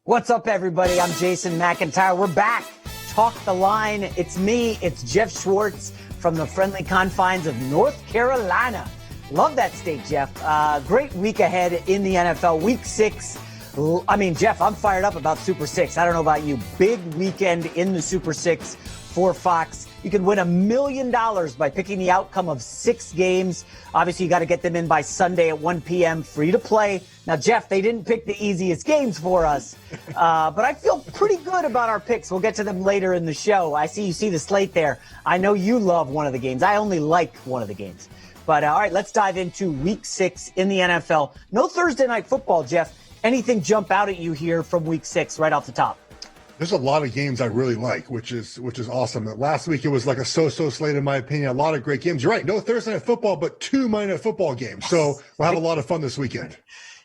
What's up, everybody? I'm Jason McIntyre. We're back. Talk the line. It's me. It's Geoff Schwartz from the friendly confines of North Carolina. Love that state, Geoff. Great week ahead in the NFL. Week 6. I mean, Geoff, I'm fired up about Super 6. I don't know about you. Big weekend in the Super 6 for Fox. You can win $1 million by picking the outcome of 6 games. Obviously, you got to get them in by Sunday at 1 p.m. Free to play. Now, Geoff, they didn't pick the easiest games for us, but I feel pretty good about our picks. We'll get to them later in the show. I see you see the slate there. I know you love one of the games. I only like one of the games. But all right, let's dive into Week 6 in the NFL. No Thursday night football, Geoff. Anything jump out at you here from Week 6 right off the top? There's a lot of games I really like, which is awesome. Last week it was like a so-so slate in my opinion. A lot of great games. You're right. No Thursday night football, but 2 Monday night football games. So we'll have a lot of fun this weekend.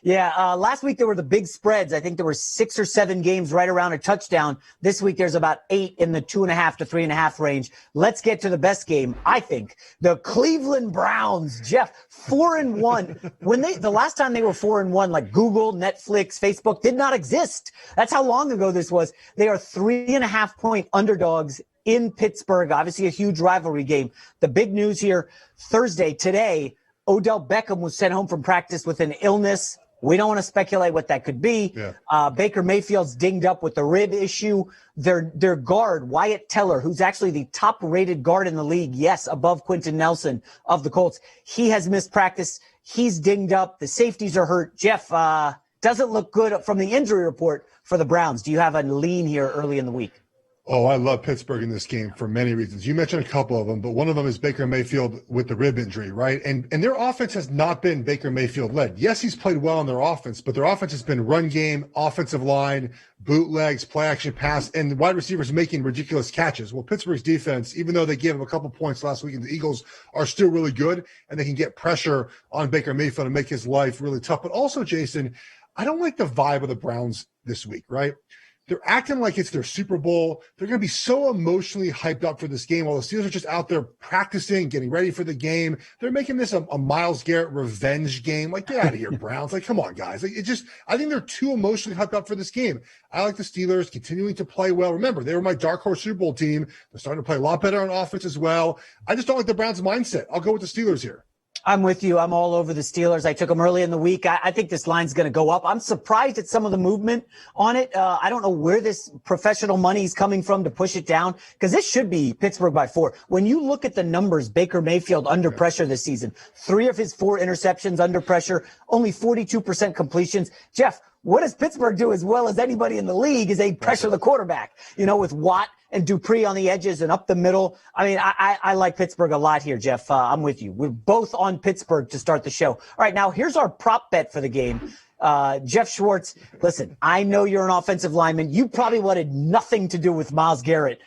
Yeah, last week there were the big spreads. I think there were 6 or 7 games right around a touchdown. This week there's about 8 in the 2.5 to 3.5 range. Let's get to the best game, I think. The Cleveland Browns, Geoff, 4-1. The last time they were 4-1, like Google, Netflix, Facebook did not exist. That's how long ago this was. They are 3.5-point underdogs in Pittsburgh. Obviously a huge rivalry game. The big news here Thursday, today, Odell Beckham was sent home from practice with an illness. We don't want to speculate what that could be. Yeah. Baker Mayfield's dinged up with the rib issue. Their guard, Wyatt Teller, who's actually the top-rated guard in the league, yes, above Quentin Nelson of the Colts, he has missed practice. He's dinged up. The safeties are hurt. Geoff, doesn't look good from the injury report for the Browns. Do you have a lean here early in the week? Oh, I love Pittsburgh in this game for many reasons. You mentioned a couple of them, but one of them is Baker Mayfield with the rib injury, right? And their offense has not been Baker Mayfield led. Yes, he's played well in their offense, but their offense has been run game, offensive line, bootlegs, play action pass, and wide receivers making ridiculous catches. Well, Pittsburgh's defense, even though they gave him a couple points last week, and the Eagles are still really good, and they can get pressure on Baker Mayfield and make his life really tough. But also, Jason, I don't like the vibe of the Browns this week, right? They're acting like it's their Super Bowl. They're going to be so emotionally hyped up for this game while the Steelers are just out there practicing, getting ready for the game. They're making this a Myles Garrett revenge game. Like, get out of here, Browns. Like, come on, guys. Like, I think they're too emotionally hyped up for this game. I like the Steelers continuing to play well. Remember, they were my dark horse Super Bowl team. They're starting to play a lot better on offense as well. I just don't like the Browns' mindset. I'll go with the Steelers here. I'm with you. I'm all over the Steelers. I took them early in the week. I think this line's going to go up. I'm surprised at some of the movement on it. I don't know where this professional money is coming from to push it down, because this should be Pittsburgh by 4. When you look at the numbers, Baker Mayfield under pressure this season, 3 of his 4 interceptions under pressure, only 42% completions. Geoff, what does Pittsburgh do as well as anybody in the league is they pressure the quarterback, with Watt and Dupree on the edges and up the middle. I mean, I like Pittsburgh a lot here, Geoff. I'm with you. We're both on Pittsburgh to start the show. All right, now here's our prop bet for the game. Geoff Schwartz, listen, I know you're an offensive lineman. You probably wanted nothing to do with Myles Garrett.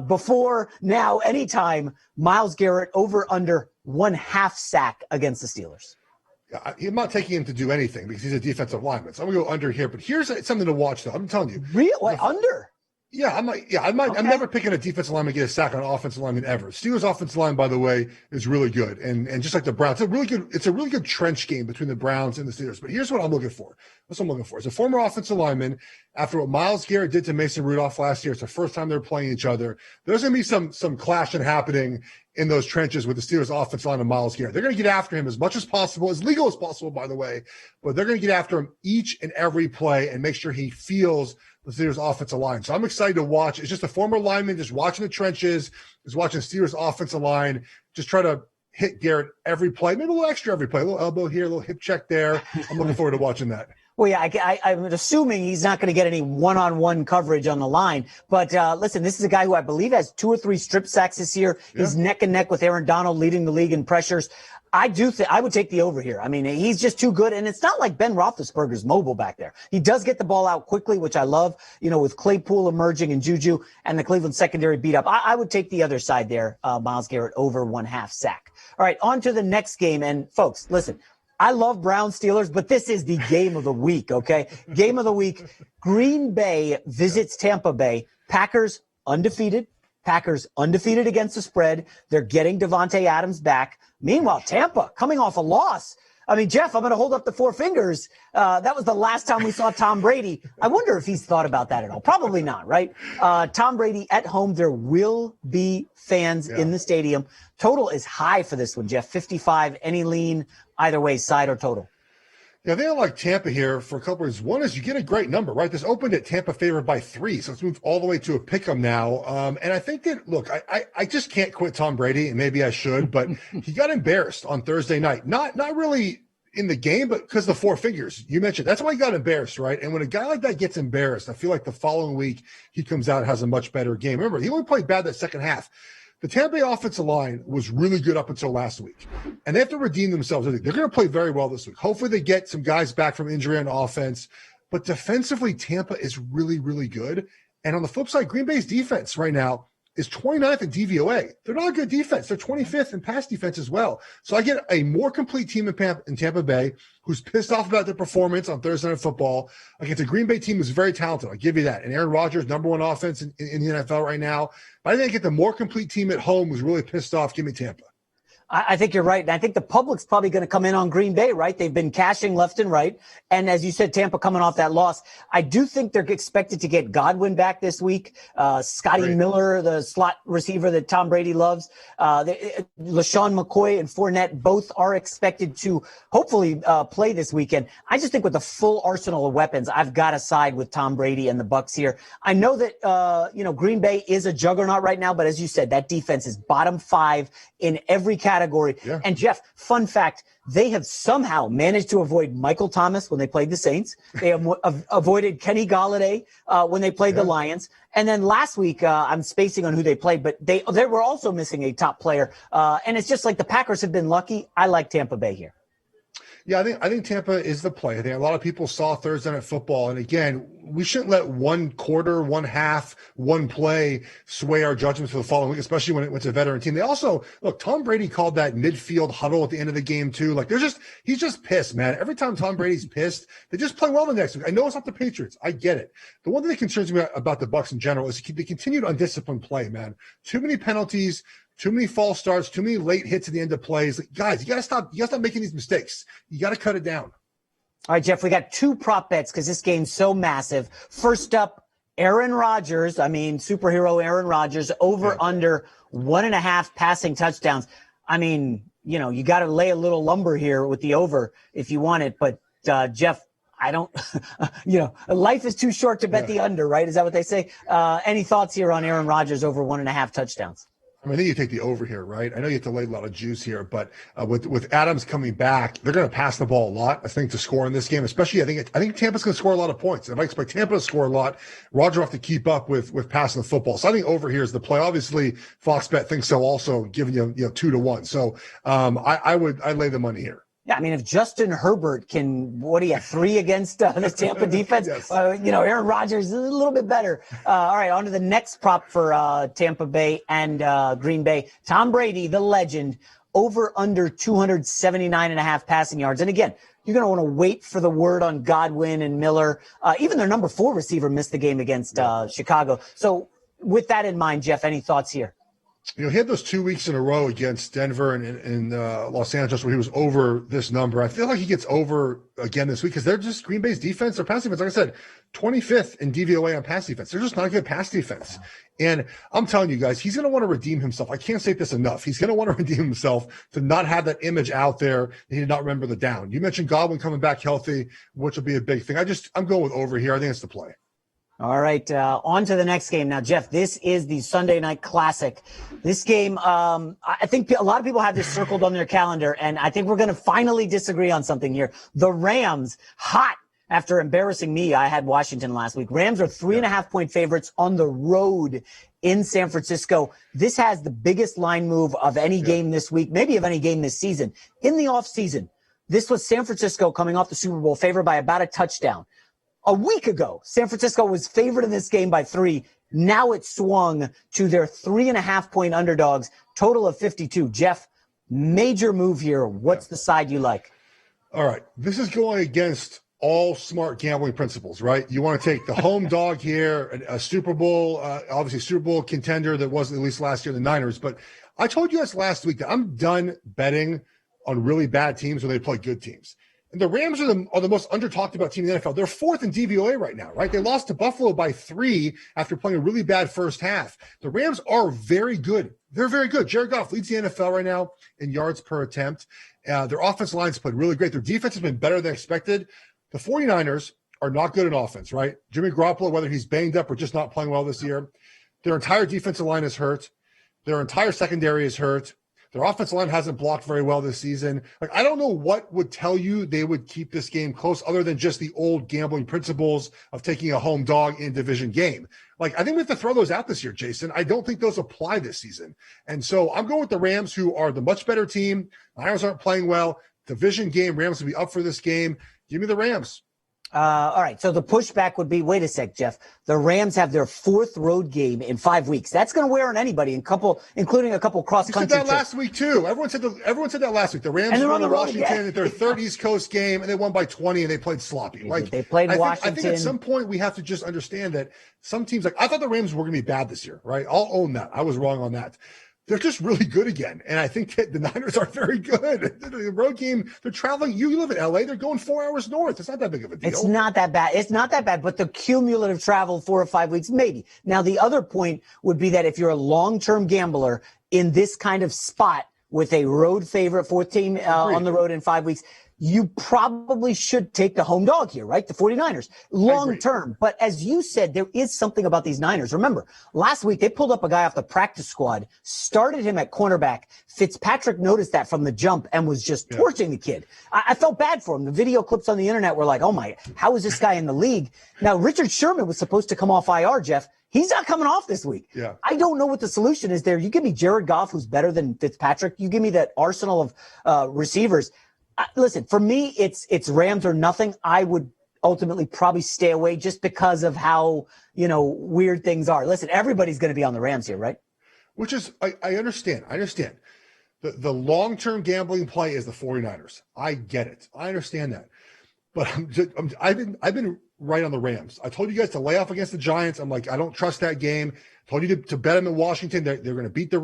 Before, now, anytime, Myles Garrett over under 1/2 sack against the Steelers. I'm not taking him to do anything because he's a defensive lineman. So I'm going to go under here. But here's something to watch, though. I'm telling you. Really? What, under? Yeah, okay. I'm never picking a defensive lineman to get a sack on an offensive lineman ever. Steelers' offensive line, by the way, is really good, and just like the Browns, it's a really good trench game between the Browns and the Steelers. But here's what I'm looking for. As a former offensive lineman, after what Myles Garrett did to Mason Rudolph last year, it's the first time they're playing each other. There's going to be some clashing happening in those trenches with the Steelers' offensive line and Myles Garrett. They're going to get after him as much as possible, as legal as possible, by the way. But they're going to get after him each and every play and make sure he feels the Steelers' offensive line. So I'm excited to watch. It's just a former lineman just watching the trenches, just watching the Steelers' offensive line, just try to hit Garrett every play, maybe a little extra every play, a little elbow here, a little hip check there. I'm looking forward to watching that. Well, yeah, I'm assuming he's not going to get any one-on-one coverage on the line. But listen, this is a guy who I believe has 2 or 3 strip sacks this year. Yeah. He's neck and neck with Aaron Donald, leading the league in pressures. I would take the over here. I mean, he's just too good. And it's not like Ben Roethlisberger's mobile back there. He does get the ball out quickly, which I love, with Claypool emerging and Juju and the Cleveland secondary beat up. I would take the other side there, Myles Garrett over 1/2 sack. All right, on to the next game. And folks, listen, I love Browns Steelers, but this is the game of the week, okay? Game of the week. Green Bay visits Tampa Bay. Packers undefeated. Packers undefeated against the spread. They're getting Devontae Adams back. Meanwhile, Tampa coming off a loss. I mean, Geoff, I'm going to hold up the four fingers. That was the last time we saw Tom Brady. I wonder if he's thought about that at all. Probably not, right? Tom Brady at home. There will be fans in the stadium. Total is high for this one, Geoff. 55. Any lean either way, side or total? Yeah, they don't like Tampa here for a couple reasons. One is you get a great number, right? This opened at Tampa favored by 3, so it's moved all the way to a pick'em now. And I think that, look, I just can't quit Tom Brady, and maybe I should, but he got embarrassed on Thursday night. Not really in the game, but because the four fingers you mentioned. That's why he got embarrassed, right? And when a guy like that gets embarrassed, I feel like the following week he comes out and has a much better game. Remember, he only played bad that second half. The Tampa Bay offensive line was really good up until last week, and they have to redeem themselves. They're going to play very well this week. Hopefully they get some guys back from injury on offense, but defensively, Tampa is really, really good. And on the flip side, Green Bay's defense right now is 29th in DVOA. They're not a good defense. They're 25th in pass defense as well. So I get a more complete team in Tampa Bay who's pissed off about their performance on Thursday Night Football against a Green Bay team who's very talented. I'll give you that. And Aaron Rodgers, number one offense in the NFL right now. But I think I get the more complete team at home who's really pissed off. Give me Tampa. I think you're right. And I think the public's probably going to come in on Green Bay, right? They've been cashing left and right. And as you said, Tampa coming off that loss. I do think they're expected to get Godwin back this week. Scotty Miller, the slot receiver that Tom Brady loves. LaShawn McCoy and Fournette both are expected to hopefully play this weekend. I just think with the full arsenal of weapons, I've got to side with Tom Brady and the Bucs here. I know that, Green Bay is a juggernaut right now, but as you said, that defense is bottom 5 in every category. Yeah. And Geoff, fun fact, they have somehow managed to avoid Michael Thomas when they played the Saints. They have avoided Kenny Golladay when they played the Lions. And then last week, I'm spacing on who they played, but they were also missing a top player. And it's just like the Packers have been lucky. I like Tampa Bay here. Yeah, I think Tampa is the play. I think a lot of people saw Thursday Night Football, and again, we shouldn't let one quarter, one half, one play sway our judgments for the following week, especially when it's a veteran team. They also, look, Tom Brady called that midfield huddle at the end of the game too. Like he's just pissed, man. Every time Tom Brady's pissed, they just play well the next week. I know it's not the Patriots. I get it. The one thing that concerns me about the Bucs in general is the continued undisciplined play, man. Too many penalties. Too many false starts, too many late hits at the end of plays. Like, guys, you gotta stop making these mistakes. You gotta cut it down. All right, Geoff, we got 2 prop bets because this game's so massive. First up, Aaron Rodgers. I mean, superhero Aaron Rodgers under 1.5 passing touchdowns. I mean, you got to lay a little lumber here with the over if you want it. But Geoff, I don't, life is too short to bet the under, right? Is that what they say? Any thoughts here on Aaron Rodgers over 1.5 touchdowns? I think you take the over here, right? I know you have to lay a lot of juice here, but with Adams coming back, they're going to pass the ball a lot, I think, to score in this game. Especially, I think Tampa's going to score a lot of points. If I expect Tampa to score a lot, Rodgers will have to keep up with passing the football. So I think over here is the play. Obviously, Fox Bet thinks so, also giving you 2-1. So I'd lay the money here. Yeah, I mean, if Justin Herbert can, what do you have, 3 against this Tampa defense? Yes. Aaron Rodgers is a little bit better. All right, on to the next prop for Tampa Bay and Green Bay. Tom Brady, the legend, over under 279.5 passing yards. And again, you're going to want to wait for the word on Godwin and Miller. Even their number 4 receiver missed the game against Chicago. So with that in mind, Geoff, any thoughts here? He had those 2 weeks in a row against Denver and Los Angeles where he was over this number. I feel like he gets over again this week because they're just Green Bay's defense, their pass defense. Like I said, 25th in DVOA on pass defense. They're just not a good pass defense. And I'm telling you guys, he's going to want to redeem himself. I can't say this enough. He's going to want to redeem himself to not have that image out there that he did not remember the down. You mentioned Godwin coming back healthy, which will be a big thing. I'm going with over here. I think it's the play. All right, on to the next game. Now, Geoff, this is the Sunday Night Classic. This game, I think a lot of people have this circled on their calendar, and I think we're going to finally disagree on something here. The Rams, hot after embarrassing me. I had Washington last week. Rams are 3.5-point favorites on the road in San Francisco. This has the biggest line move of any game this week, maybe of any game this season. In the offseason, this was San Francisco coming off the Super Bowl, favored by about a touchdown. A week ago, San Francisco was favored in this game by 3. Now it's swung to their 3.5-point underdogs, total of 52. Geoff, major move here. What's the side you like? All right. This is going against all smart gambling principles, right? You want to take the home dog here, a Super Bowl, obviously Super Bowl contender that wasn't at least last year, the Niners. But I told you guys last week that I'm done betting on really bad teams when they play good teams. And the Rams are the most under-talked about team in the NFL. They're fourth in DVOA right now, right? They lost to Buffalo by 3 after playing a really bad first half. The Rams are very good. They're very good. Jared Goff leads the NFL right now in yards per attempt. Their offensive line's played really great. Their defense has been better than expected. The 49ers are not good in offense, right? Jimmy Garoppolo, whether he's banged up or just not playing well this year, their entire defensive line is hurt. Their entire secondary is hurt. Their offensive line hasn't blocked very well this season. Like, I don't know what would tell you they would keep this game close other than just the old gambling principles of taking a home dog in a division game. Like, I think we have to throw those out this year, Jason. I don't think those apply this season. And so I'm going with the Rams, who are the much better team. The Niners aren't playing well. Division game, Rams will be up for this game. Give me the Rams. All right. So the pushback would be, wait a sec, Geoff. The Rams have their 4th road game in 5 weeks. That's going to wear on anybody, including a couple cross-country trips. You said that trips. last week, too. Everyone said that last week. The Rams won the Washington at their 3rd East Coast game, and they won by 20, and they played sloppy. They played Washington. I think at some point we have to just understand that some teams, like, I thought the Rams were going to be bad this year, right? I'll own that. I was wrong on that. They're just really good again. And I think that the Niners are very good. The road game, they're traveling. You live in LA. They're going 4 hours north. It's not that big of a deal. It's not that bad. It's not that bad. But the cumulative travel 4 or 5 weeks, maybe. Now, the other point would be that if you're a long-term gambler in this kind of spot with a road favorite, 4th team on the road in 5 weeks, you probably should take the home dog here, right? The 49ers, long term. But as you said, there is something about these Niners. Remember, last week they pulled up a guy off the practice squad, started him at cornerback. Fitzpatrick noticed that from the jump and was just torching the kid. I felt bad for him. The video clips on the internet were like, oh my, how is this guy in the league? Now, Richard Sherman was supposed to come off IR, Geoff. He's not coming off this week. Yeah. I don't know what the solution is there. You give me Jared Goff, who's better than Fitzpatrick. You give me that arsenal of receivers. Listen, for me, it's Rams or nothing. I would ultimately probably stay away just because of how, weird things are. Listen, everybody's going to be on the Rams here, right? Which is, I understand. The long-term gambling play is the 49ers. I get it. I understand that. But I've been right on the Rams. I told you guys to lay off against the Giants. I'm like, I don't trust that game. I told you to bet them in Washington. They're going to beat the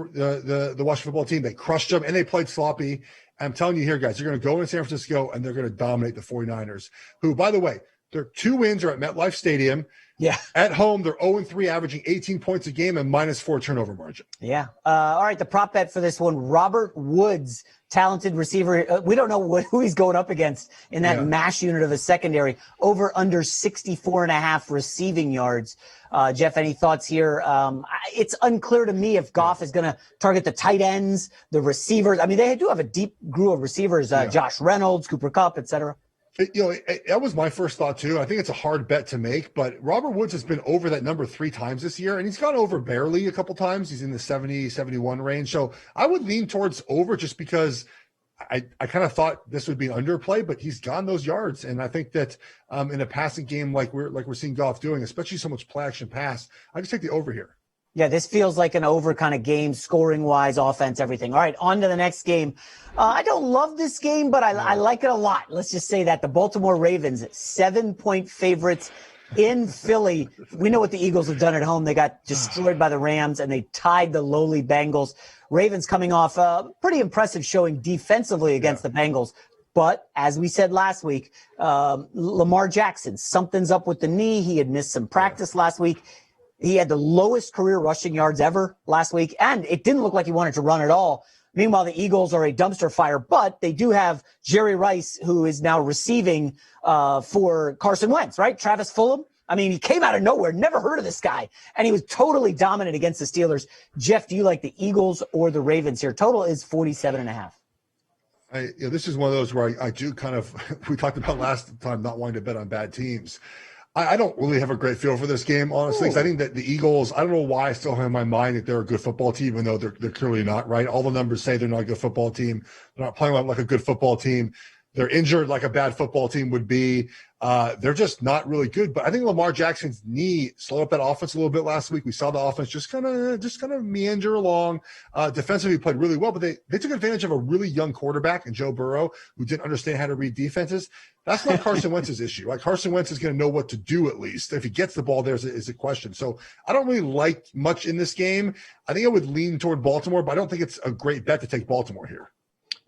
Washington football team. They crushed them, and they played sloppy. I'm telling you here, guys, they're going to go in San Francisco, and they're going to dominate the 49ers, who, by the way, their 2 wins are at MetLife Stadium. Yeah. At home, they're 0-3, averaging 18 points a game and -4 turnover margin. Yeah. All right, the prop bet for this one, Robert Woods, talented receiver. We don't know who he's going up against in that mash unit of a secondary. Over under 64.5 receiving yards. Geoff, any thoughts here? It's unclear to me if Goff is going to target the tight ends, the receivers. I mean, they do have a deep group of receivers, Josh Reynolds, Cooper Kupp, et cetera. That was my first thought, too. I think it's a hard bet to make, but Robert Woods has been over that number 3 times this year, and he's gone over barely a couple times. He's in the 70, 71 range. So I would lean towards over just because I kind of thought this would be an underplay, but he's gotten those yards. And I think that in a passing game like we're seeing Goff doing, especially so much play action pass, I just take the over here. Yeah, this feels like an over kind of game, scoring-wise, offense, everything. All right, on to the next game. I don't love this game, but I like it a lot. Let's just say that. The Baltimore Ravens, 7-point favorites in Philly. We know what the Eagles have done at home. They got destroyed by the Rams, and they tied the lowly Bengals. Ravens coming off a pretty impressive showing defensively against the Bengals. But as we said last week, Lamar Jackson, something's up with the knee. He had missed some practice last week. He had the lowest career rushing yards ever last week, and it didn't look like he wanted to run at all. Meanwhile, the Eagles are a dumpster fire, but they do have Jerry Rice, who is now receiving for Carson Wentz, right? Travis Fulgham. I mean, he came out of nowhere, never heard of this guy, and he was totally dominant against the Steelers. Geoff, do you like the Eagles or the Ravens here? Total is 47.5. This is one of those where I do kind of, we talked about last time, not wanting to bet on bad teams. I don't really have a great feel for this game, honestly. I think that the Eagles, I don't know why I still have in my mind that they're a good football team, even though they're clearly not, right? All the numbers say they're not a good football team. They're not playing like a good football team. They're injured like a bad football team would be. They're just not really good. But I think Lamar Jackson's knee slowed up that offense a little bit last week. We saw the offense just kind of meander along. Defensively, he played really well, but they took advantage of a really young quarterback in Joe Burrow who didn't understand how to read defenses. That's not Carson Wentz's issue. Like, Carson Wentz is going to know what to do at least. If he gets the ball, is a question. So I don't really like much in this game. I think I would lean toward Baltimore, but I don't think it's a great bet to take Baltimore here.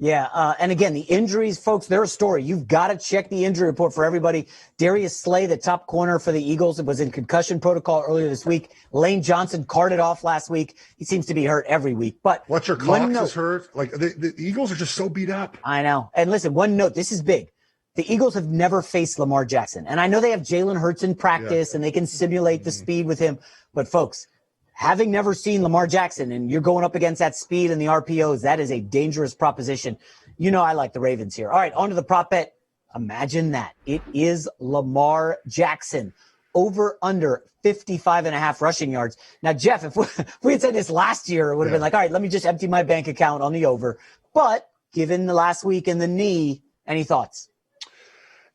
Yeah, and again, the injuries, folks, they're a story. You've got to check the injury report for everybody. Darius Slay, the top corner for the Eagles, was in concussion protocol earlier this week. Lane Johnson carted off last week. He seems to be hurt every week. But Fletcher Cox is hurt. Like the Eagles are just so beat up. I know. And listen, one note, this is big. The Eagles have never faced Lamar Jackson. And I know they have Jalen Hurts in practice and they can simulate the speed with him. But folks, having never seen Lamar Jackson and you're going up against that speed and the RPOs, that is a dangerous proposition. You know I like the Ravens here. All right, on to the prop bet. Imagine that. It is Lamar Jackson. Over under 55.5 rushing yards. Now, Geoff, if we had said this last year, it would have been like, all right, let me just empty my bank account on the over. But given the last week and the knee, any thoughts?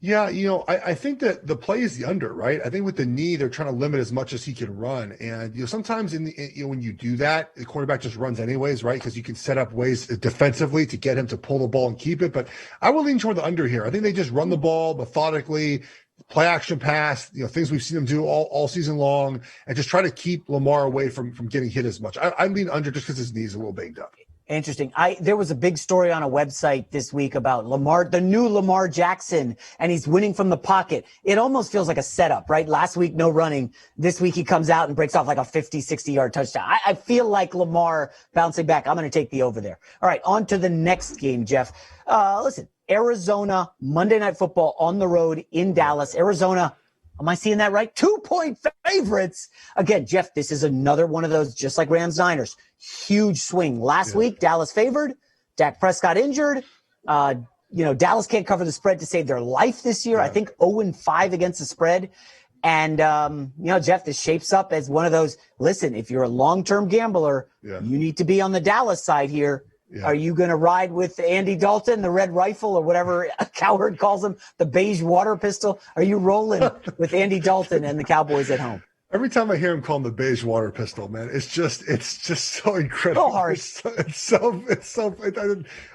Yeah, I think that the play is the under, right? I think with the knee, they're trying to limit as much as he can run. And, sometimes when you do that, the quarterback just runs anyways, right? Because you can set up ways defensively to get him to pull the ball and keep it. But I will lean toward the under here. I think they just run the ball methodically, play action pass, things we've seen them do all season long, and just try to keep Lamar away from getting hit as much. I lean under just because his knee's a little banged up. Interesting. There was a big story on a website this week about Lamar, the new Lamar Jackson, and he's winning from the pocket. It almost feels like a setup, right? Last week, no running. This week, he comes out and breaks off like a 50, 60-yard touchdown. I feel like Lamar bouncing back. I'm going to take the over there. All right, on to the next game, Geoff. Listen, Arizona, Monday Night Football on the road in Dallas. Arizona, am I seeing that right? 2-point favorites. Again, Geoff, this is another one of those, just like Rams-Niners. Huge swing. Last week, Dallas favored. Dak Prescott injured. Dallas can't cover the spread to save their life this year. I think 0-5 against the spread. And, Geoff, this shapes up as one of those, listen, if you're a long-term gambler, you need to be on the Dallas side here. Yeah. Are you going to ride with Andy Dalton, the red rifle, or whatever Cowherd calls him, the beige water pistol? Are you rolling with Andy Dalton and the Cowboys at home? Every time I hear him call him the beige water pistol, man, it's just so incredible. So harsh.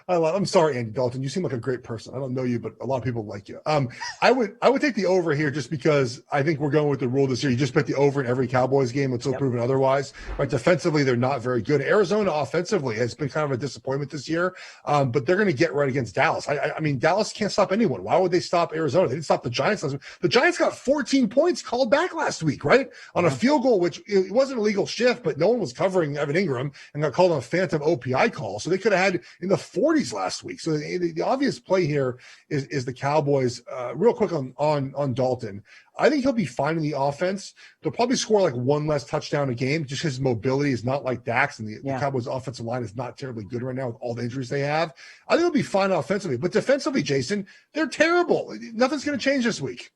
I'm sorry, Andy Dalton. You seem like a great person. I don't know you, but a lot of people like you. I would take the over here just because I think we're going with the rule this year. You just bet the over in every Cowboys game until proven otherwise. Right? Defensively, they're not very good. Arizona offensively has been kind of a disappointment this year, but they're going to get right against Dallas. I mean, Dallas can't stop anyone. Why would they stop Arizona? They didn't stop the Giants last week. The Giants got 14 points called back last week, right? On a field goal, which it wasn't a legal shift, but no one was covering Evan Ingram and got called on a phantom OPI call. So they could have had in the 40s last week. So the obvious play here is the Cowboys. Real quick on Dalton. I think he'll be fine in the offense. They'll probably score like one less touchdown a game just because his mobility is not like Dak's, and the Cowboys' offensive line is not terribly good right now with all the injuries they have. I think he'll be fine offensively. But defensively, Jason, they're terrible. Nothing's going to change this week.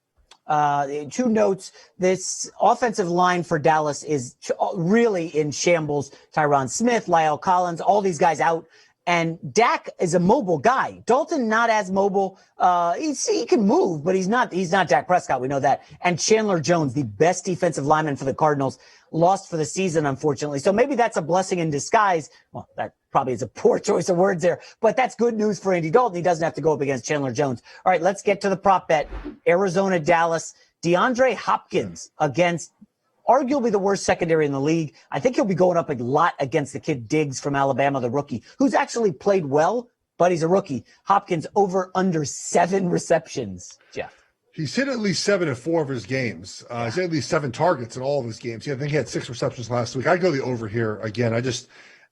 Two notes. This offensive line for Dallas is really in shambles. Tyron Smith, Lyle Collins, all these guys out. And Dak is a mobile guy. Dalton not as mobile. He can move, but he's not Dak Prescott. We know that. And Chandler Jones, the best defensive lineman for the Cardinals, lost for the season, unfortunately. So maybe that's a blessing in disguise. Well, that probably is a poor choice of words there, but that's good news for Andy Dalton. He doesn't have to go up against Chandler Jones. All right, let's get to the prop bet. Arizona, Dallas, DeAndre Hopkins against arguably the worst secondary in the league. I think he'll be going up a lot against the kid Diggs from Alabama, the rookie, who's actually played well, but he's a rookie. Hopkins over under 7 receptions, Geoff. He's hit at least 7 in 4 of his games. He's had at least 7 targets in all of his games. I think he had 6 receptions last week. I go the over here again.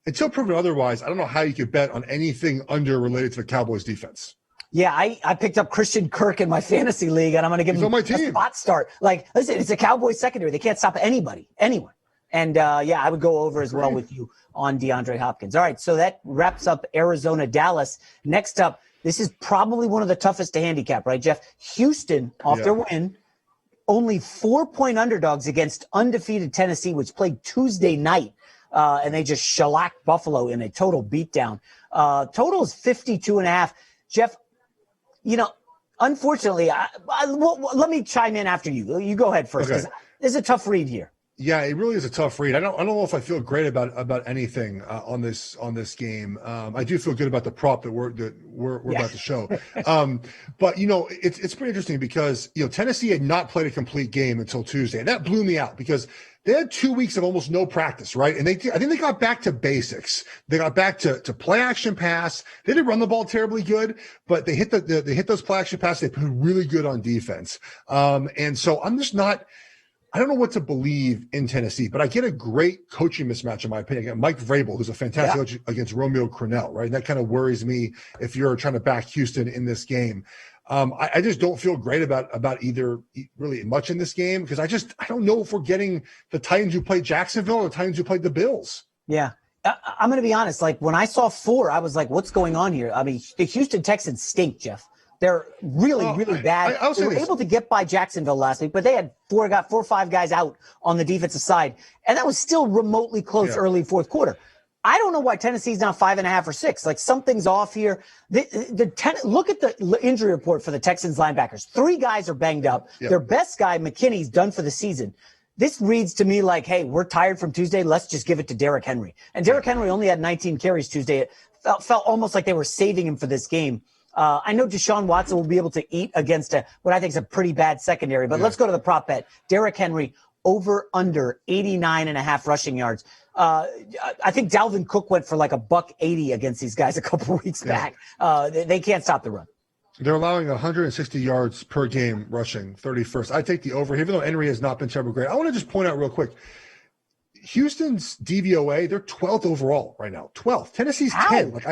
Until proven otherwise, I don't know how you could bet on anything under related to the Cowboys defense. Yeah, I picked up Christian Kirk in my fantasy league, and I'm going to give him a spot start. Like, listen, it's a Cowboys secondary. They can't stop anyone. And, I would go over as well with you on DeAndre Hopkins. All right, so that wraps up Arizona-Dallas. Next up, this is probably one of the toughest to handicap, right, Geoff? Houston, off their win, only 4-point underdogs against undefeated Tennessee, which played Tuesday night, and they just shellacked Buffalo in a total beatdown. Total is 52.5. Geoff, unfortunately, let me chime in after you. You go ahead first. Okay. This is a tough read here. Yeah, it really is a tough read. I don't know if I feel great about anything on this game. I do feel good about the prop that we're about to show. But it's pretty interesting because Tennessee had not played a complete game until Tuesday, and that blew me out because they had 2 weeks of almost no practice, right? And I think they got back to basics. They got back to play action pass. They didn't run the ball terribly good, but they hit they hit those play action passes. They played really good on defense. And so I don't know what to believe in Tennessee, but I get a great coaching mismatch, in my opinion. I get Mike Vrabel, who's a fantastic coach against Romeo Crennel, right? And that kind of worries me if you're trying to back Houston in this game. I just don't feel great about either really much in this game because I don't know if we're getting the Titans who played Jacksonville or the Titans who played the Bills. Yeah. I'm going to be honest. Like when I saw 4, I was like, what's going on here? I mean, the Houston Texans stink, Geoff. They're really bad. They were able to get by Jacksonville last week, but they had 4 or 5 guys out on the defensive side, and that was still remotely close early fourth quarter. I don't know why Tennessee's not 5.5 or 6. Like something's off here. Look at the injury report for the Texans linebackers. 3 guys are banged up. Yep. Their best guy, McKinney's done for the season. This reads to me like, hey, we're tired from Tuesday. Let's just give it to Derrick Henry. And Derrick Henry only had 19 carries Tuesday. It felt almost like they were saving him for this game. I know Deshaun Watson will be able to eat against what I think is a pretty bad secondary, but let's go to the prop bet. Derrick Henry over under 89.5 rushing yards. I think Dalvin Cook went for like $180 against these guys a couple weeks back. They can't stop the run. They're allowing 160 yards per game rushing, 31st. I take the over, even though Henry has not been terribly great. I want to just point out real quick. Houston's DVOA, they're 12th overall right now. 12th. Tennessee's 10. Like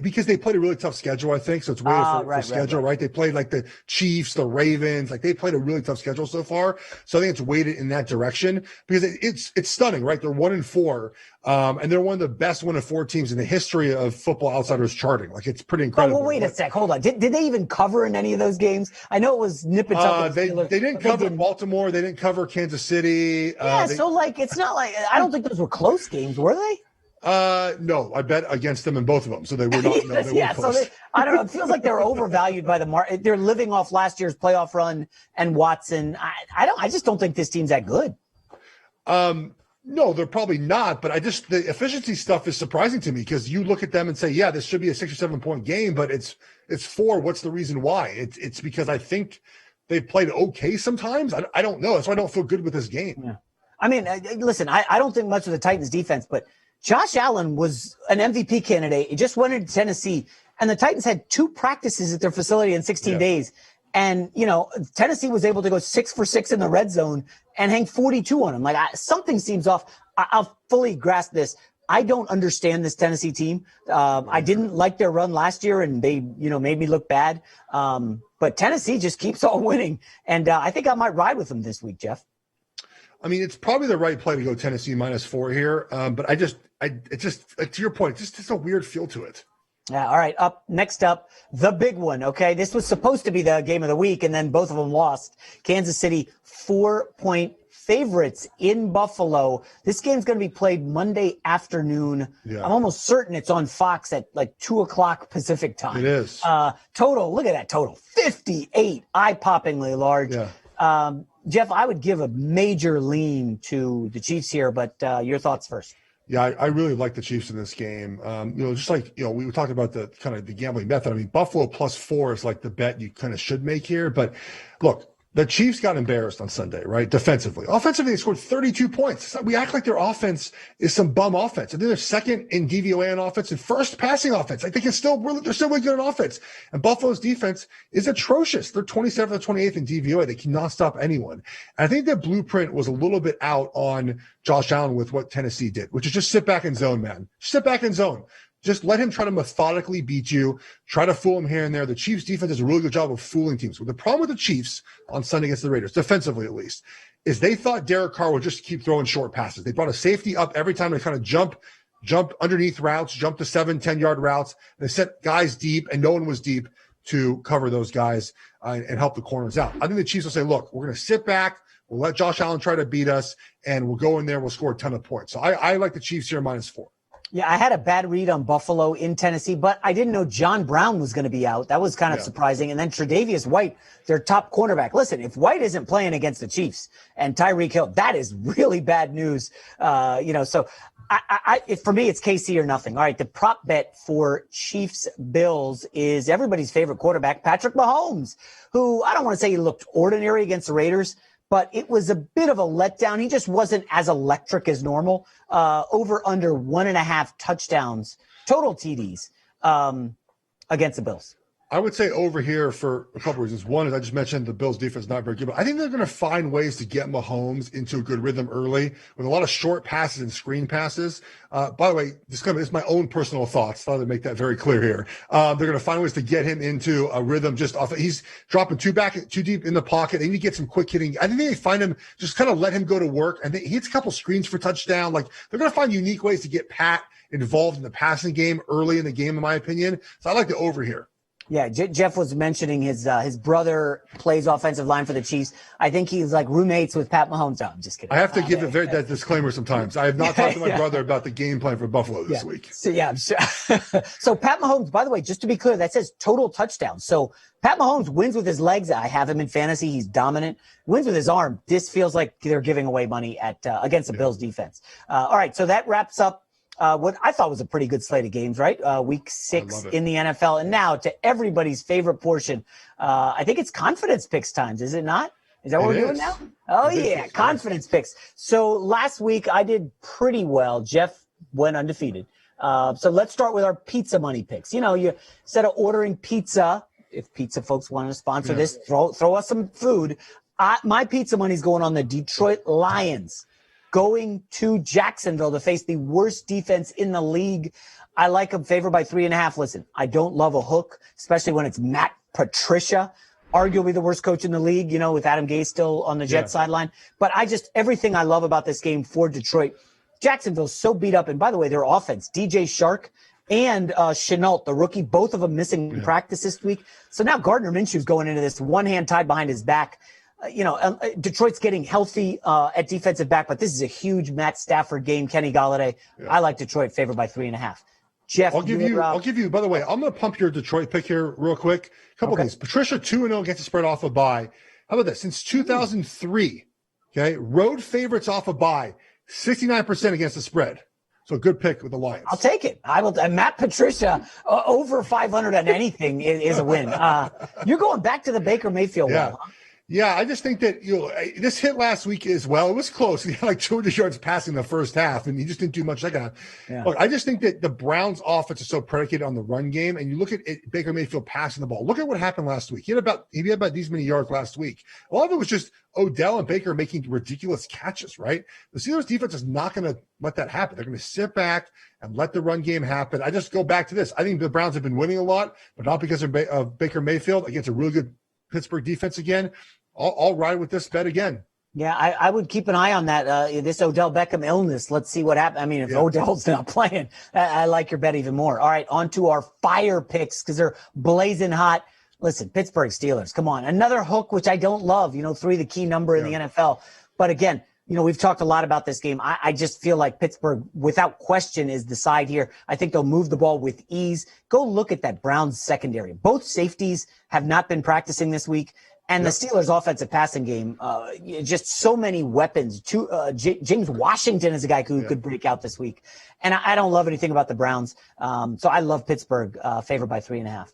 because they played a really tough schedule, I think. So it's weighted for schedule, right? They played like the Chiefs, the Ravens, like they played a really tough schedule so far. So I think it's weighted in that direction because it's stunning, right? They're 1-4. And they're one of the best 1-4 teams in the history of Football Outsiders charting. Like it's pretty incredible. Well, wait a sec. Hold on. Did they even cover in any of those games? I know it was nip and tuck. They didn't cover Baltimore. They didn't cover Kansas City. It's not like I don't think those were close games, were they? No, I bet against them in both of them, so they were not. No, they weren't close. So I don't know. It feels like they're overvalued by the market. They're living off last year's playoff run and Watson. I just don't think this team's that good. No, they're probably not. But the efficiency stuff is surprising to me because you look at them and say, yeah, this should be a 6 or 7 point game, but it's 4. What's the reason why? It's because I think they've played okay sometimes. I don't know. That's why I don't feel good with this game. Yeah. I mean, listen, I don't think much of the Titans defense, but Josh Allen was an MVP candidate. He just went into Tennessee, and the Titans had 2 practices at their facility in 16 days. And, Tennessee was able to go 6 for 6 in the red zone and hang 42 on them. Like something seems off. I'll fully grasp this. I don't understand this Tennessee team. I didn't like their run last year, and they, made me look bad. But Tennessee just keeps on winning. And I think I might ride with them this week, Geoff. I mean, it's probably the right play to go Tennessee -4 here. But it's just like, to your point, it's a weird feel to it. Yeah. All right. Next up, the big one. Okay. This was supposed to be the game of the week, and then both of them lost. Kansas City 4-point favorites in Buffalo. This game's going to be played Monday afternoon. Yeah. I'm almost certain it's on Fox at like 2:00 Pacific time. It is. Total. Look at that total. 58. Eye-poppingly large. Yeah. Geoff, I would give a major lean to the Chiefs here, but your thoughts first. Yeah, I really like the Chiefs in this game. Just like, we were talking about the kind of the gambling method. I mean, Buffalo +4 is like the bet you kind of should make here. But look, the Chiefs got embarrassed on Sunday, right? Defensively. Offensively, they scored 32 points. We act like their offense is some bum offense. And then they're second in DVOA on offense and first passing offense. Like they're still really good on offense. And Buffalo's defense is atrocious. They're 27th or 28th in DVOA. They cannot stop anyone. And I think that blueprint was a little bit out on Josh Allen with what Tennessee did, which is just sit back and zone, man. Sit back and zone. Just let him try to methodically beat you, try to fool him here and there. The Chiefs defense does a really good job of fooling teams. But the problem with the Chiefs on Sunday against the Raiders, defensively at least, is they thought Derek Carr would just keep throwing short passes. They brought a safety up every time they kind of jump underneath routes, jump to 7-10 yard routes. They sent guys deep, and no one was deep to cover those guys and help the corners out. I think the Chiefs will say, look, we're going to sit back. We'll let Josh Allen try to beat us, and we'll go in there. We'll score a ton of points. So I like the Chiefs here -4. Yeah, I had a bad read on Buffalo in Tennessee, but I didn't know John Brown was going to be out. That was kind of surprising. And then Tre'Davious White, their top cornerback. Listen, if White isn't playing against the Chiefs and Tyreek Hill, that is really bad news. So for me, it's KC or nothing. All right, the prop bet for Chiefs Bills is everybody's favorite quarterback, Patrick Mahomes, who I don't want to say he looked ordinary against the Raiders, but it was a bit of a letdown. He just wasn't as electric as normal. Over under 1.5 touchdowns, total TDs against the Bills. I would say over here for a couple reasons. One is I just mentioned the Bills defense is not very good, but I think they're going to find ways to get Mahomes into a good rhythm early with a lot of short passes and screen passes. By the way, this is my own personal thoughts. Thought I'd make that very clear here. They're going to find ways to get him into a rhythm just off. He's dropping too deep in the pocket. They need to get some quick hitting. I think they find him, just kind of let him go to work. And he hits a couple screens for touchdown. Like they're going to find unique ways to get Pat involved in the passing game early in the game, in my opinion. So I like the over here. Yeah, Geoff was mentioning his brother plays offensive line for the Chiefs. I think he's like roommates with Pat Mahomes. No, I'm just kidding. I have to give that disclaimer sometimes. I have not talked to my brother about the game plan for Buffalo this week. So, I'm sure. So Pat Mahomes, by the way, just to be clear, that says total touchdowns. So Pat Mahomes wins with his legs. I have him in fantasy. He's dominant. Wins with his arm. This feels like they're giving away money against the Bills defense. All right, so that wraps up what I thought was a pretty good slate of games, right? Week 6 in the NFL. And now to everybody's favorite portion, I think it's confidence picks times, is it not? Is that what we're doing now? Oh, yeah, confidence picks. So last week I did pretty well. Geoff went undefeated. So let's start with our pizza money picks. You know, instead of ordering pizza, if pizza folks want to sponsor this, throw us some food. My pizza money's going on the Detroit Lions, going to Jacksonville to face the worst defense in the league. I like them favored by 3.5. Listen, I don't love a hook, especially when it's Matt Patricia, arguably the worst coach in the league, with Adam Gase still on the Jets sideline. But everything I love about this game for Detroit. Jacksonville's so beat up. And by the way, their offense, DJ Shark and Chenault, the rookie, both of them missing practice this week. So now Gardner Minshew's going into this one hand tied behind his back. Detroit's getting healthy at defensive back, but this is a huge Matt Stafford game. Kenny Galladay. I like Detroit favored by 3.5. Geoff, I'll give you. By the way, I'm going to pump your Detroit pick here real quick. A couple things. Patricia 2-0 gets a spread off a bye. How about this? Since 2003, road favorites off a bye, 69% against the spread. So a good pick with the Lions. I'll take it. I will. Matt Patricia over 500 on anything is a win. You're going back to the Baker Mayfield well, huh? Yeah, I just think that this hit last week as well. It was close. He had like 200 yards passing the first half, and he just didn't do much second half. Yeah. Look, I just think that the Browns' offense is so predicated on the run game, and you look at Baker Mayfield passing the ball. Look at what happened last week. He had about these many yards last week. A lot of it was just Odell and Baker making ridiculous catches, right? The Steelers' defense is not going to let that happen. They're going to sit back and let the run game happen. I just go back to this. I think the Browns have been winning a lot, but not because of Baker Mayfield against a really good Pittsburgh defense again. I'll ride with this bet again. Yeah, I would keep an eye on that, this Odell Beckham illness. Let's see what happens. I mean, if Odell's not playing, I like your bet even more. All right, on to our fire picks because they're blazing hot. Listen, Pittsburgh Steelers, come on. Another hook, which I don't love. 3, the key number in the NFL. But again, we've talked a lot about this game. I just feel like Pittsburgh, without question, is the side here. I think they'll move the ball with ease. Go look at that Browns secondary. Both safeties have not been practicing this week. And the Steelers' offensive passing game, just so many weapons. James Washington is a guy who could break out this week. And I don't love anything about the Browns. So I love Pittsburgh favored by 3.5.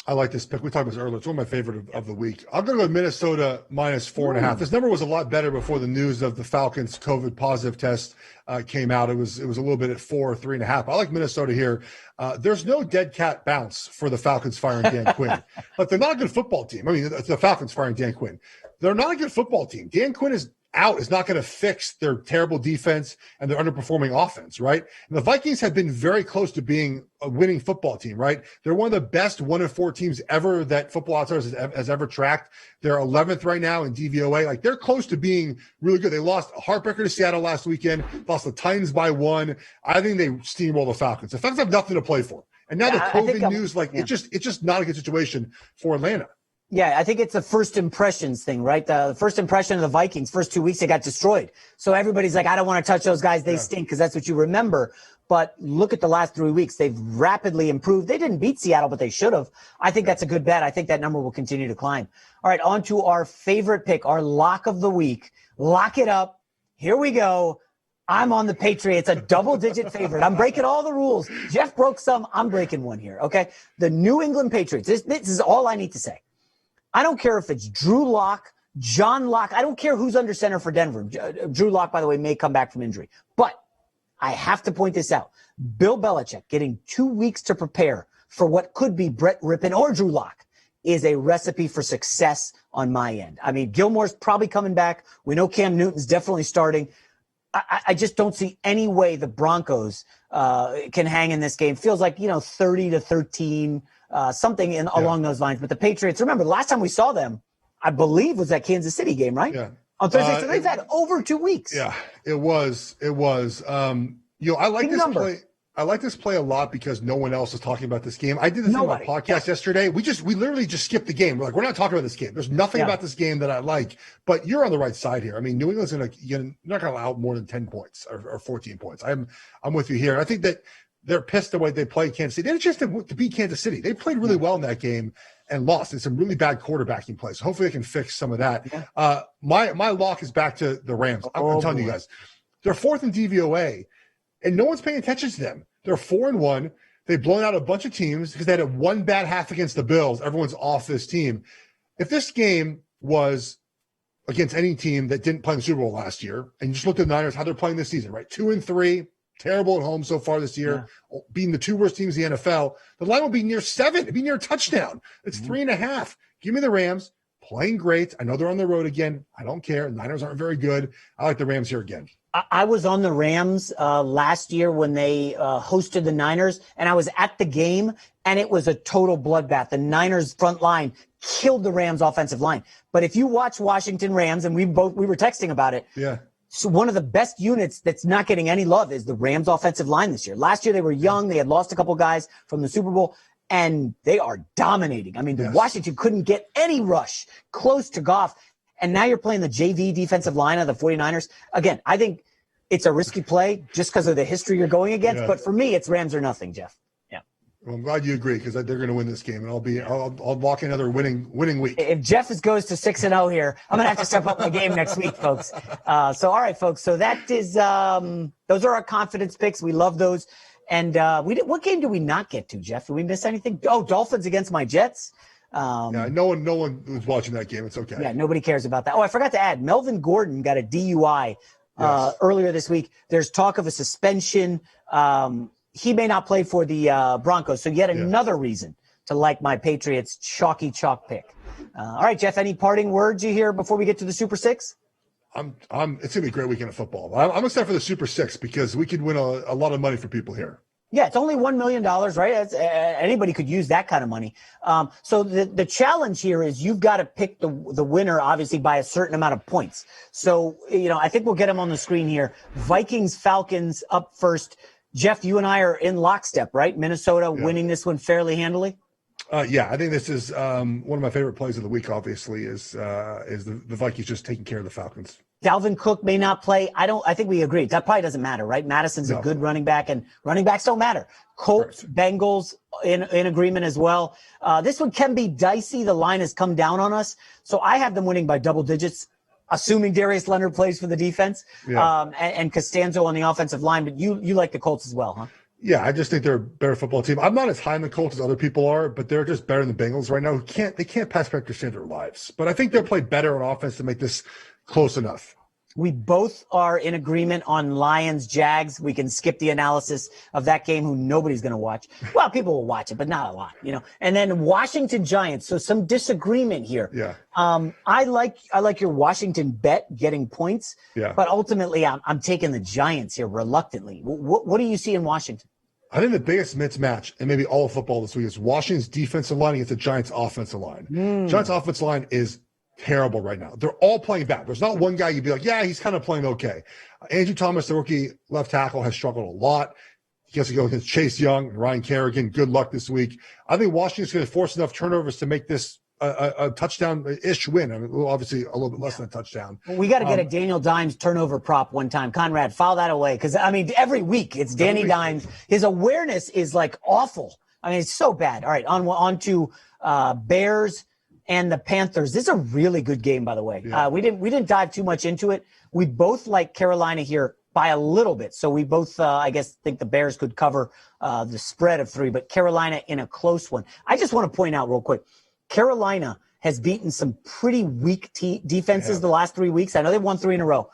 I like this pick. We talked about this earlier. It's one of my favorite of the week. I'm going to go Minnesota minus 4.5. This number was a lot better before the news of the Falcons' COVID positive test came out. It was a little bit at 4 or 3.5. I like Minnesota here. There's no dead cat bounce for the Falcons firing Dan Quinn. But they're not a good football team. I mean, it's the Falcons firing Dan Quinn. They're not a good football team. Dan Quinn is not going to fix their terrible defense and their underperforming offense, right? And the Vikings have been very close to being a winning football team, right? They're one of the best 1-4 teams ever that Football Outsiders has ever tracked. They're 11th right now in DVOA. Like, they're close to being really good. They lost a heartbreaker to Seattle last weekend, lost the Titans by 1. I think they steamroll the Falcons. The Falcons have nothing to play for. And now the COVID news, it's just not a good situation for Atlanta. Yeah, I think it's a first impressions thing, right? The first impression of the Vikings, first 2 weeks, they got destroyed. So everybody's like, I don't want to touch those guys. They stink, because that's what you remember. But look at the last 3 weeks. They've rapidly improved. They didn't beat Seattle, but they should have. I think that's a good bet. I think that number will continue to climb. All right, on to our favorite pick, our lock of the week. Lock it up. Here we go. I'm on the Patriots, a double-digit favorite. I'm breaking all the rules. Geoff broke some. I'm breaking one here, okay? The New England Patriots. This is all I need to say. I don't care if it's Drew Lock, John Lock. I don't care who's under center for Denver. Drew Lock, by the way, may come back from injury. But I have to point this out. Bill Belichick getting 2 weeks to prepare for what could be Brett Rippon or Drew Lock is a recipe for success on my end. I mean, Gilmore's probably coming back. We know Cam Newton's definitely starting. I just don't see any way the Broncos can hang in this game. Feels like, 30-13, something along those lines. But the Patriots, remember, the last time we saw them, I believe, was that Kansas City game, right? Yeah. On Thursday. So they've had over 2 weeks. Yeah, it was. I like this play. I like this play a lot because no one else is talking about this game. I did this in my podcast yesterday. We literally just skipped the game. We're like, we're not talking about this game. There's nothing about this game that I like. But you're on the right side here. I mean, New England's you're not going to allow more than 10 points or 14 points. I'm with you here. I think that they're pissed the way they played Kansas City. They had a chance to beat Kansas City. They played really well in that game and lost in some really bad quarterbacking plays. So hopefully they can fix some of that. Yeah. My lock is back to the Rams. I'm telling you guys, they're fourth in DVOA, and no one's paying attention to them. They're 4-1. They've blown out a bunch of teams because they had one bad half against the Bills. Everyone's off this team. If this game was against any team that didn't play in the Super Bowl last year, and you just looked at the Niners, how they're playing this season, right? 2-3, terrible at home so far this year, beating the two worst teams in the NFL. The line will be near 7. It'd be near a touchdown. It's 3.5. Give me the Rams. Playing great. I know they're on the road again. I don't care. The Niners aren't very good. I like the Rams here again. I was on the Rams last year when they hosted the Niners, and I was at the game, and it was a total bloodbath. The Niners front line killed the Rams offensive line. But if you watch Washington Rams, and we were texting about it. Yeah. So one of the best units that's not getting any love is the Rams offensive line this year. Last year they were young. They had lost a couple guys from the Super Bowl, and they are dominating. I mean, Washington couldn't get any rush close to Goff. And now you're playing the JV defensive line of the 49ers. Again, I think it's a risky play just because of the history you're going against. Yeah. But for me, it's Rams or nothing, Geoff. Yeah. Well, I'm glad you agree because they're going to win this game, and I'll walk another winning week. If Geoff goes to 6-0 here, I'm going to have to step up my game next week, folks. All right, folks. So that is those are our confidence picks. We love those. And what game did we not get to, Geoff? Did we miss anything? Oh, Dolphins against my Jets. No one was watching that game. It's okay. Yeah, nobody cares about that. Oh, I forgot to add, Melvin Gordon got a DUI earlier this week. There's talk of a suspension. He may not play for the Broncos. So yet another reason to like my Patriots chalky chalk pick. All right, Geoff, any parting words you hear before we get to the Super Six? It's going to be a great weekend of football. I'm excited for the Super Six because we could win a lot of money for people here. Yeah, it's only $1 million, right? Anybody could use that kind of money. So the challenge here is you've got to pick the winner, obviously, by a certain amount of points. So, I think we'll get them on the screen here. Vikings, Falcons up first. Geoff, you and I are in lockstep, right? Minnesota winning this one fairly handily? I think this is one of my favorite plays of the week, obviously, is the Vikings just taking care of the Falcons. Dalvin Cook may not play. I think we agree. That probably doesn't matter, right? Madison's a good running back, and running backs don't matter. Colts, Bengals in agreement as well. This one can be dicey. The line has come down on us. So I have them winning by double digits, assuming Darius Leonard plays for the defense and Costanzo on the offensive line. But you like the Colts as well, huh? Yeah, I just think they're a better football team. I'm not as high on the Colts as other people are, but they're just better than the Bengals right now. They can't pass back to save their lives. But I think they'll play better on offense to make this close enough. We both are in agreement on Lions, Jags. We can skip the analysis of that game, who nobody's going to watch. Well, people will watch it, but not a lot, And then Washington Giants. So some disagreement here. Yeah. I like your Washington bet getting points. Yeah. But ultimately, I'm taking the Giants here reluctantly. What do you see in Washington? I think the biggest mismatch in maybe all of football this week is Washington's defensive line against the Giants' offensive line. Giants' offensive line is terrible right now. They're all playing bad. There's not one guy you'd be like, yeah, he's kind of playing okay. Andrew Thomas, the rookie left tackle, has struggled a lot. He has to go against Chase Young and Ryan Kerrigan. Good luck this week. I think Washington's going to force enough turnovers to make this a touchdown-ish win. I mean, well, obviously a little bit less than a touchdown. Well, we got to get a Daniel Dimes turnover prop one time. Conrad, file that away. Because, I mean, every week it's Danny Dimes. His awareness is, like, awful. I mean, it's so bad. All right, on to Bears and the Panthers. This is a really good game, by the way. Yeah. We didn't dive too much into it. We both like Carolina here by a little bit. So we both, I guess, think the Bears could cover the spread of 3, but Carolina in a close one. I just want to point out real quick, Carolina has beaten some pretty weak defenses the last 3 weeks. I know they've won 3 in a row.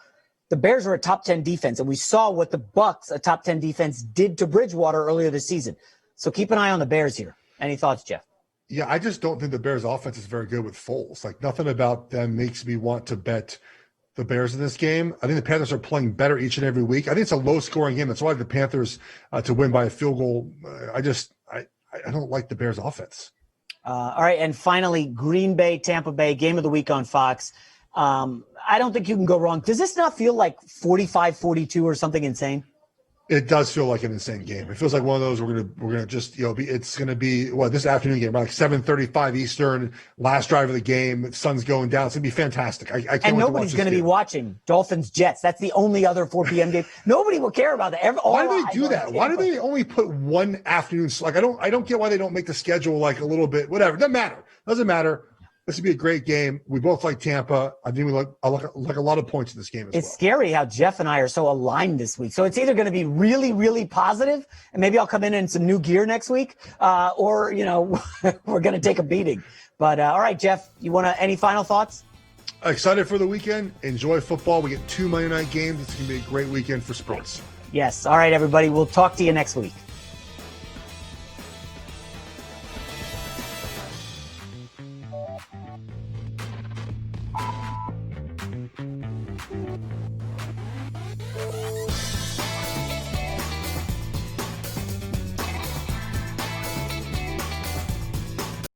The Bears are a top 10 defense, and we saw what the Bucs, a top 10 defense, did to Bridgewater earlier this season. So keep an eye on the Bears here. Any thoughts, Geoff? Yeah, I just don't think the Bears' offense is very good with Foles. Like, nothing about them makes me want to bet the Bears in this game. I think the Panthers are playing better each and every week. I think it's a low-scoring game. That's why the Panthers to win by a field goal. I don't like the Bears' offense. All right, and finally, Green Bay, Tampa Bay, game of the week on Fox. I don't think you can go wrong. Does this not feel like 45-42 or something insane? It does feel like an insane game. It feels like one of those we're gonna just it's gonna be this afternoon game, like 7:35 Eastern, last drive of the game. Sun's going down. It's gonna be fantastic. I can't. And nobody's gonna be watching Dolphins Jets. That's the only other 4 p.m. game. Nobody will care about that. Why do they do that? Why do they only put one afternoon? Like I don't get why they don't make the schedule like a little bit. Whatever. Doesn't matter. This would be a great game. We both like Tampa. I think we like a lot of points in this game as well. It's scary how Geoff and I are so aligned this week. So it's either going to be really, really positive, and maybe I'll come in some new gear next week, or, we're going to take a beating. But, all right, Geoff, any final thoughts? Excited for the weekend. Enjoy football. We get 2 Monday night games. It's going to be a great weekend for sports. Yes. All right, everybody. We'll talk to you next week.